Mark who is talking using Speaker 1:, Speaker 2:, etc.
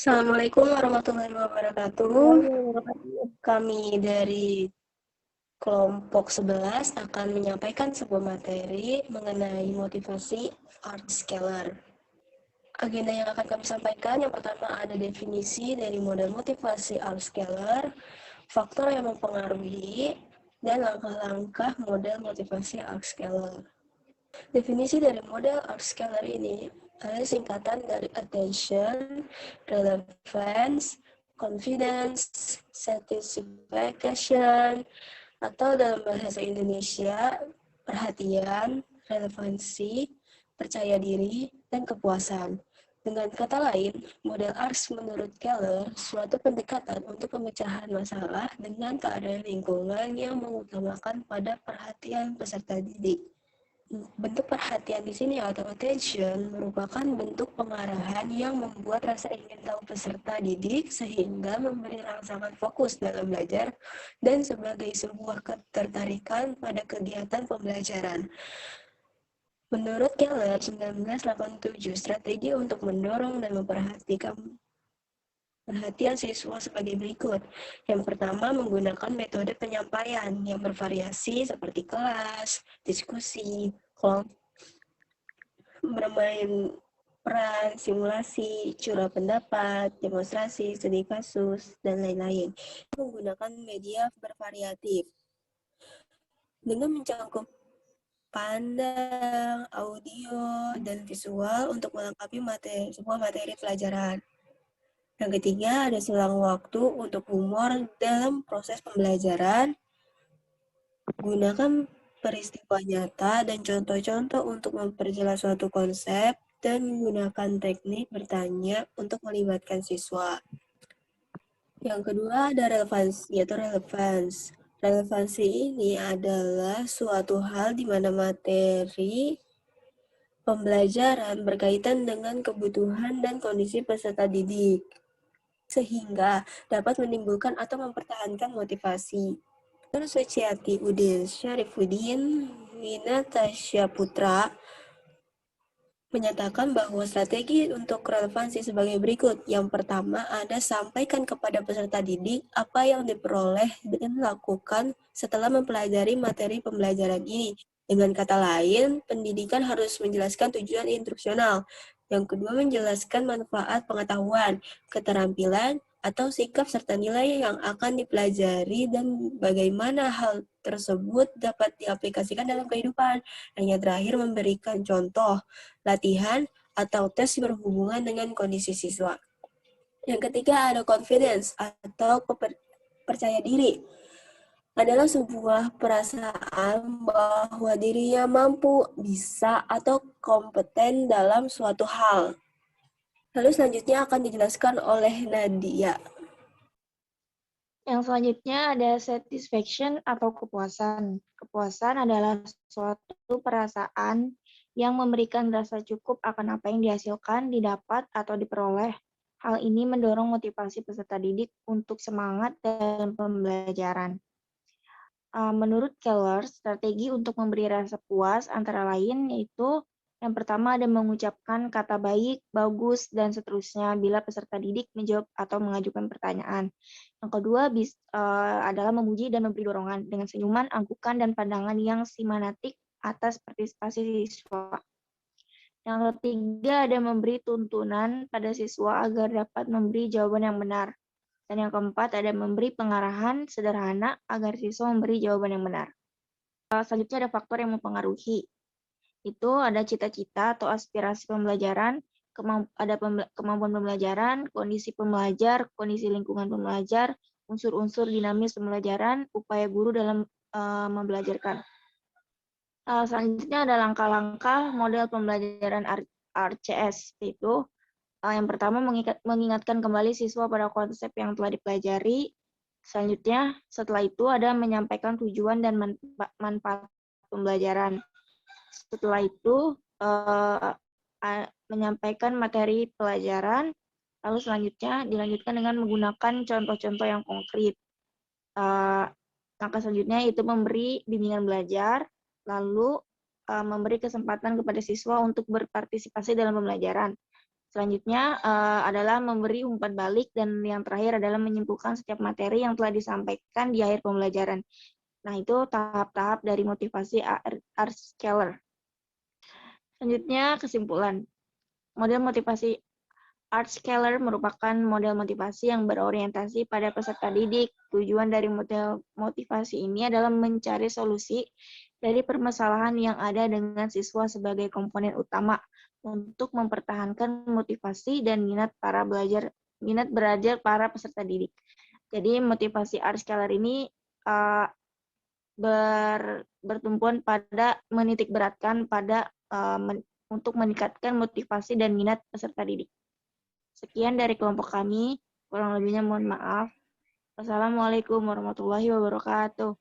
Speaker 1: Assalamualaikum warahmatullahi wabarakatuh. Kami dari kelompok 11 akan menyampaikan sebuah materi mengenai motivasi art scalar. Agenda yang akan kami sampaikan, yang pertama ada definisi dari model motivasi art scalar, faktor yang mempengaruhi, dan langkah-langkah model motivasi art scalar. Definisi dari model art scalar ini adalah singkatan dari attention, relevance, confidence, satisfaction, atau dalam bahasa Indonesia, perhatian, relevansi, percaya diri, dan kepuasan. Dengan kata lain, model ARS menurut Keller suatu pendekatan untuk pemecahan masalah dengan keadaan lingkungan yang mengutamakan pada perhatian peserta didik. Bentuk perhatian di sini atau attention merupakan bentuk pengarahan yang membuat rasa ingin tahu peserta didik sehingga memberi rangsangan fokus dalam belajar dan sebagai sebuah ketertarikan pada kegiatan pembelajaran. Menurut Keller, 1987, strategi untuk mendorong dan memperhatikan perhatian siswa sebagai berikut. Yang pertama, menggunakan metode penyampaian yang bervariasi seperti kelas, diskusi, kelompok, bermain peran, simulasi, curah pendapat, demonstrasi, studi kasus, dan lain-lain. Menggunakan media bervariatif dengan mencakup pandang, audio, dan visual untuk melengkapi sebuah materi pelajaran. Yang ketiga, ada selang waktu untuk humor dalam proses pembelajaran. Gunakan peristiwa nyata dan contoh-contoh untuk memperjelas suatu konsep dan menggunakan teknik bertanya untuk melibatkan siswa. Yang kedua ada relevansi, yaitu relevance. Relevansi ini adalah suatu hal di mana materi pembelajaran berkaitan dengan kebutuhan dan kondisi peserta didik, sehingga dapat menimbulkan atau mempertahankan motivasi. Menurut Suciati Udin Syarifuddin Winatasya Putra menyatakan bahwa strategi untuk relevansi sebagai berikut. Yang pertama ada sampaikan kepada peserta didik apa yang diperoleh dan lakukan setelah mempelajari materi pembelajaran ini. Dengan kata lain, pendidikan harus menjelaskan tujuan instruksional. Yang kedua, menjelaskan manfaat pengetahuan, keterampilan, atau sikap serta nilai yang akan dipelajari dan bagaimana hal tersebut dapat diaplikasikan dalam kehidupan. Dan yang terakhir, memberikan contoh, latihan, atau tes berhubungan dengan kondisi siswa. Yang ketiga ada confidence atau percaya diri. Adalah sebuah perasaan bahwa dirinya mampu, bisa, atau kompeten dalam suatu hal. Lalu selanjutnya akan dijelaskan oleh Nadia.
Speaker 2: Yang selanjutnya ada satisfaction atau kepuasan. Kepuasan adalah suatu perasaan yang memberikan rasa cukup akan apa yang dihasilkan, didapat, atau diperoleh. Hal ini mendorong motivasi peserta didik untuk semangat dalam pembelajaran. Menurut Keller, strategi untuk memberi rasa puas antara lain yaitu yang pertama ada mengucapkan kata baik, bagus, dan seterusnya bila peserta didik menjawab atau mengajukan pertanyaan. Yang kedua adalah memuji dan memberi dorongan dengan senyuman, anggukan, dan pandangan yang simanatik atas partisipasi siswa. Yang ketiga ada memberi tuntunan pada siswa agar dapat memberi jawaban yang benar. Dan yang keempat ada memberi pengarahan sederhana agar siswa memberi jawaban yang benar. Selanjutnya ada faktor yang mempengaruhi. Itu ada cita-cita atau aspirasi pembelajaran, ada kemampuan pembelajaran, kondisi pembelajar, kondisi lingkungan pembelajar, unsur-unsur dinamis pembelajaran, upaya guru dalam membelajarkan. Selanjutnya ada langkah-langkah model pembelajaran RCS, yaitu yang pertama mengingatkan kembali siswa pada konsep yang telah dipelajari. Selanjutnya, setelah itu ada menyampaikan tujuan dan manfaat pembelajaran. Setelah itu, menyampaikan materi pelajaran. Lalu selanjutnya dilanjutkan dengan menggunakan contoh-contoh yang konkret. Langkah selanjutnya itu memberi bimbingan belajar, lalu memberi kesempatan kepada siswa untuk berpartisipasi dalam pembelajaran. Selanjutnya adalah memberi umpan balik, dan yang terakhir adalah menyimpulkan setiap materi yang telah disampaikan di akhir pembelajaran. Nah, itu tahap-tahap dari motivasi Art Scalar. Selanjutnya, kesimpulan. Model motivasi Art Scalar merupakan model motivasi yang berorientasi pada peserta didik. Tujuan dari model motivasi ini adalah mencari solusi dari permasalahan yang ada dengan siswa sebagai komponen utama untuk mempertahankan motivasi dan minat belajar para peserta didik. Jadi motivasi Art Scalar ini bertumpuan pada menitik beratkan pada untuk meningkatkan motivasi dan minat peserta didik. Sekian dari kelompok kami, kurang lebihnya mohon maaf. Wassalamualaikum warahmatullahi wabarakatuh.